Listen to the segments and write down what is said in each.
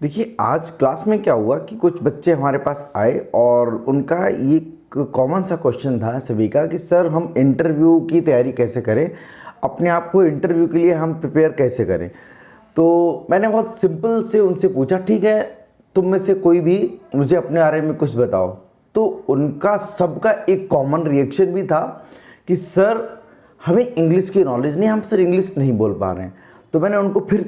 देखिए, आज क्लास में क्या हुआ कि कुछ बच्चे हमारे पास आए और उनका ये कॉमन सा क्वेश्चन था सभी का कि सर हम इंटरव्यू की तैयारी कैसे करें, अपने आप को इंटरव्यू के लिए हम प्रिपेयर कैसे करें। तो मैंने बहुत सिंपल से उनसे पूछा, ठीक है तुम में से कोई भी मुझे अपने बारे में कुछ बताओ। तो उनका सबका एक कॉमन रिएक्शन भी था कि सर हमें इंग्लिश की नॉलेज नहीं, हम सर इंग्लिश नहीं बोल पा रहे हैं। तो मैंने उनको फिर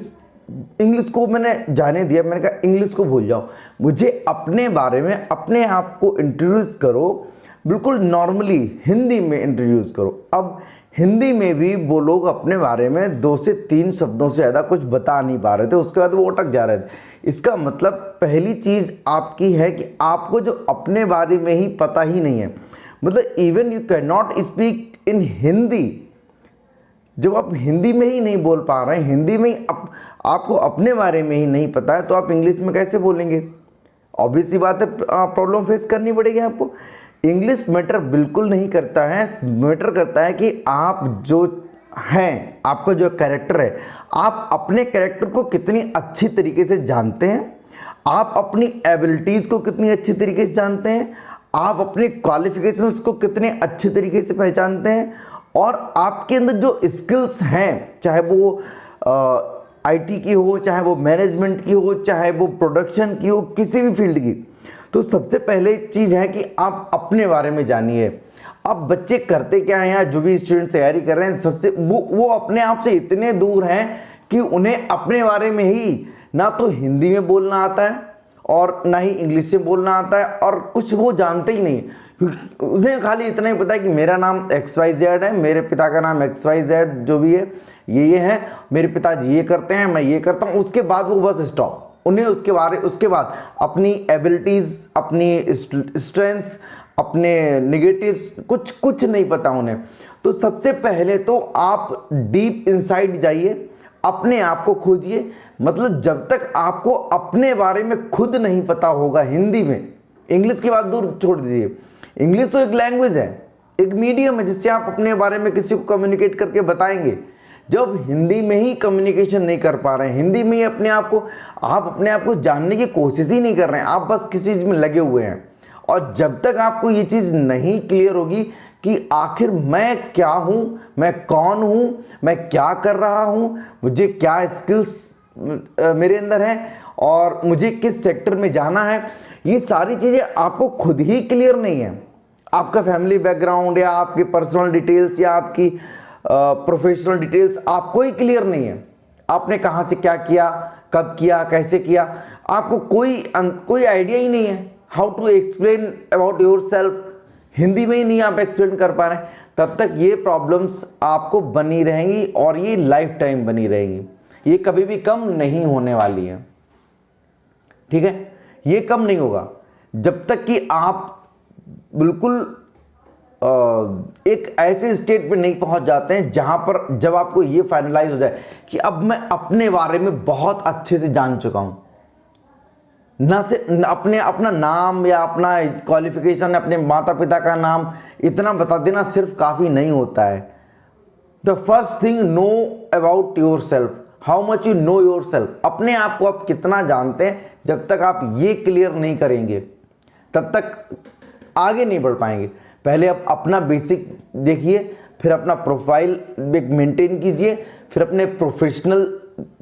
इंग्लिश को मैंने जाने दिया, मैंने कहा इंग्लिश को भूल जाओ, मुझे अपने बारे में अपने आप को इंट्रोड्यूस करो, बिल्कुल नॉर्मली हिंदी में इंट्रोड्यूस करो। अब हिंदी में भी वो लोग अपने बारे में 2 से 3 शब्दों से ज़्यादा कुछ बता नहीं पा रहे थे, उसके बाद वो अटक जा रहे थे। इसका मतलब पहली चीज़ आपकी है कि आपको जो अपने बारे में ही पता ही नहीं है, मतलब even you can not speak in Hindi. जब आप हिंदी में ही नहीं बोल पा रहे हैं, हिंदी में ही आपको अपने बारे में ही नहीं पता है, तो आप इंग्लिश में कैसे बोलेंगे? ऑब्वियस सी बात है, प्रॉब्लम फेस करनी पड़ेगी आपको। इंग्लिश मैटर बिल्कुल नहीं करता है, मैटर करता है कि आप जो हैं, आपका जो कैरेक्टर है, आप अपने कैरेक्टर को कितनी अच्छी तरीके से जानते हैं, आप अपनी एबिलिटीज़ को कितनी अच्छी तरीके से जानते हैं, आप अपने क्वालिफिकेशंस को कितने अच्छे तरीके से पहचानते हैं, और आपके अंदर जो स्किल्स हैं, चाहे वो आईटी की हो, चाहे वो मैनेजमेंट की हो, चाहे वो प्रोडक्शन की हो, किसी भी फील्ड की। तो सबसे पहले चीज़ है कि आप अपने बारे में जानिए। अब बच्चे करते क्या हैं, या जो भी स्टूडेंट तैयारी कर रहे हैं, सबसे वो अपने आप से इतने दूर हैं कि उन्हें अपने बारे में ही ना तो हिंदी में बोलना आता है और ना ही इंग्लिश में बोलना आता है, और कुछ वो जानते ही नहीं। क्योंकि उसने खाली इतना ही पता है कि मेरा नाम XYZ है, मेरे पिता का नाम XYZ जो भी है ये है, मेरे पिताजी ये करते हैं, मैं ये करता हूँ। उसके बाद वो बस स्टॉप, उन्हें उसके बाद अपनी एबिलिटीज़, अपनी स्ट्रेंथ्स, अपने नेगेटिव्स कुछ नहीं पता उन्हें। तो सबसे पहले तो आप डीप इनसाइड जाइए, अपने आप को खोजिए। मतलब जब तक आपको अपने बारे में खुद नहीं पता होगा हिंदी में, इंग्लिश की बात दूर छोड़ दीजिए, इंग्लिश तो एक लैंग्वेज है, एक मीडियम है जिससे आप अपने बारे में किसी को कम्युनिकेट करके बताएंगे। जब हिंदी में ही कम्युनिकेशन नहीं कर पा रहे हैं, हिंदी में ही आप अपने आप को जानने की कोशिश ही नहीं कर रहे हैं, आप बस किसी चीज़ में लगे हुए हैं। और जब तक आपको ये चीज़ नहीं क्लियर होगी कि आखिर मैं क्या हूँ, मैं कौन हूँ, मैं क्या कर रहा हूँ, मुझे क्या स्किल्स मेरे अंदर हैं, और मुझे किस सेक्टर में जाना है, ये सारी चीज़ें आपको खुद ही क्लियर नहीं है। आपका फैमिली बैकग्राउंड या आपकी पर्सनल डिटेल्स या आपकी प्रोफेशनल डिटेल्स आपको ही क्लियर नहीं है। आपने कहाँ से क्या किया, कब किया, कैसे किया, आपको कोई आइडिया ही नहीं है। How to explain about yourself, Hindi में ही नहीं आप एक्सप्लेन कर पा रहे हैं, तब तक ये प्रॉब्लम्स आपको बनी रहेंगी और ये लाइफ टाइम बनी रहेंगी। ये कभी भी कम नहीं होने वाली है, ठीक है? ये कम नहीं होगा जब तक कि आप बिल्कुल एक ऐसे स्टेट पे नहीं पहुंच जाते हैं जहां पर जब आपको ये फाइनलाइज हो जाए कि अब मैं अपने बारे में बहुत अच्छे से जान चुका हूं। ना से अपना नाम या अपना क्वालिफिकेशन, अपने माता पिता का नाम इतना बता देना सिर्फ काफ़ी नहीं होता है। The first thing, know about your self, how much you know your self. अपने आप को आप कितना जानते हैं, जब तक आप ये क्लियर नहीं करेंगे तब तक आगे नहीं बढ़ पाएंगे। पहले आप अपना बेसिक देखिए, फिर अपना प्रोफाइल मेंटेन कीजिए, फिर अपने प्रोफेशनल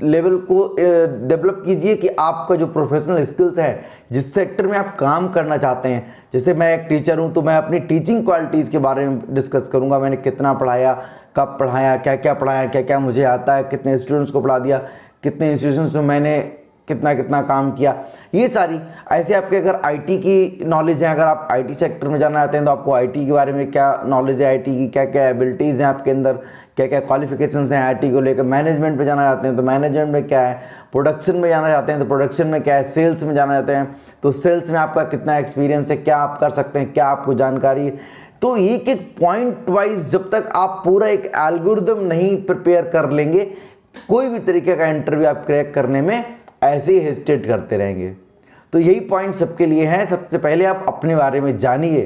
लेवल को डेवलप कीजिए कि आपका जो प्रोफेशनल स्किल्स है, जिस सेक्टर में आप काम करना चाहते हैं। जैसे मैं एक टीचर हूं तो मैं अपनी टीचिंग क्वालिटीज़ के बारे में डिस्कस करूंगा। मैंने कितना पढ़ाया, कब पढ़ाया, क्या क्या पढ़ाया, क्या क्या मुझे आता है, कितने स्टूडेंट्स को पढ़ा दिया, कितने इंस्टीट्यूशंस में मैंने कितना काम किया। ये सारी ऐसे आपके अगर आईटी की नॉलेज है, अगर आप आईटी सेक्टर में जाना चाहते हैं तो आपको आईटी के बारे में क्या नॉलेज है, आईटी की क्या क्या एबिलिटीज़ हैं आपके अंदर, क्या क्या क्वालिफिकेशंस हैं आईटी को लेकर। मैनेजमेंट में जाना चाहते हैं तो मैनेजमेंट में क्या है, प्रोडक्शन में जाना चाहते हैं तो प्रोडक्शन में क्या है, सेल्स में जाना चाहते हैं तो सेल्स में आपका कितना एक्सपीरियंस है, क्या आप कर सकते हैं, क्या आपको जानकारी है। तो एक एक पॉइंट वाइज जब तक आप पूरा एक एल्गोरिदम नहीं प्रिपेयर कर लेंगे, कोई भी तरीके का इंटरव्यू आप क्रैक करने में ऐसे ही हेजिटेट करते रहेंगे। तो यही पॉइंट सबके लिए है। सबसे पहले आप अपने बारे में जानिए,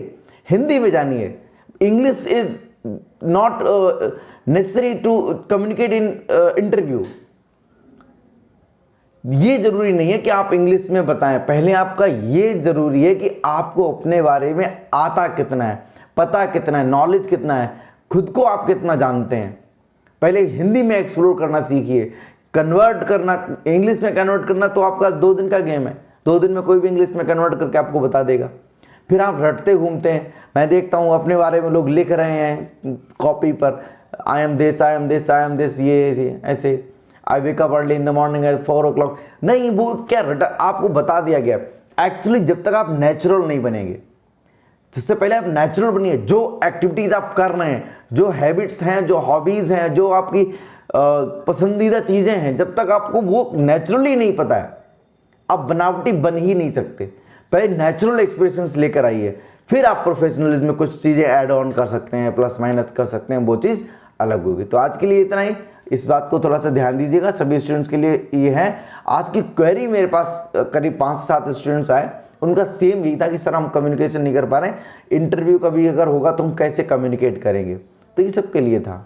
हिंदी में जानिए। English is not necessary to communicate in interview. ये जरूरी नहीं है कि आप इंग्लिश में बताएं, पहले आपका ये जरूरी है कि आपको अपने बारे में आता कितना है, पता कितना है, नॉलेज कितना है, खुद को आप कितना जानते हैं। पहले हिंदी में एक्सप्लोर करना सीखिए। कन्वर्ट करना, इंग्लिश में कन्वर्ट करना तो आपका 2 दिन का गेम है, 2 दिन में कोई भी इंग्लिश में कन्वर्ट करके आपको बता देगा। फिर आप रटते घूमते हैं। मैं देखता हूँ अपने बारे में लोग लिख रहे हैं कॉपी पर, I am this, I am this, I am this, ये ऐसे, I wake up early in the morning at 4 o'clock। नहीं, वो क्या आपको बता दिया गया। एक्चुअली जब तक आप नेचुरल नहीं बनेंगे, जिससे पहले आप नेचुरल बनिए। जो एक्टिविटीज आप कर रहे हैं, जो हैबिट्स हैं, जो हॉबीज हैं, जो आपकी पसंदीदा चीजें हैं, जब तक आपको वो नेचुरली नहीं पता है, आप बनावटी बन ही नहीं सकते। पहले नेचुरल एक्सप्रेशंस लेकर आइए, फिर आप प्रोफेशनलिज्म में कुछ चीजें ऐड ऑन कर सकते हैं, प्लस माइनस कर सकते हैं, वो चीज अलग होगी। तो आज के लिए इतना ही। इस बात को थोड़ा सा ध्यान दीजिएगा, सभी स्टूडेंट्स के लिए ये है। आज की क्वेरी मेरे पास करीब 5 से 7 स्टूडेंट्स आए, उनका सेम यही था कि सर हम कम्युनिकेशन नहीं कर पा रहे हैं, इंटरव्यू कभी अगर होगा तो हम कैसे कम्युनिकेट करेंगे। तो ये सब के लिए था।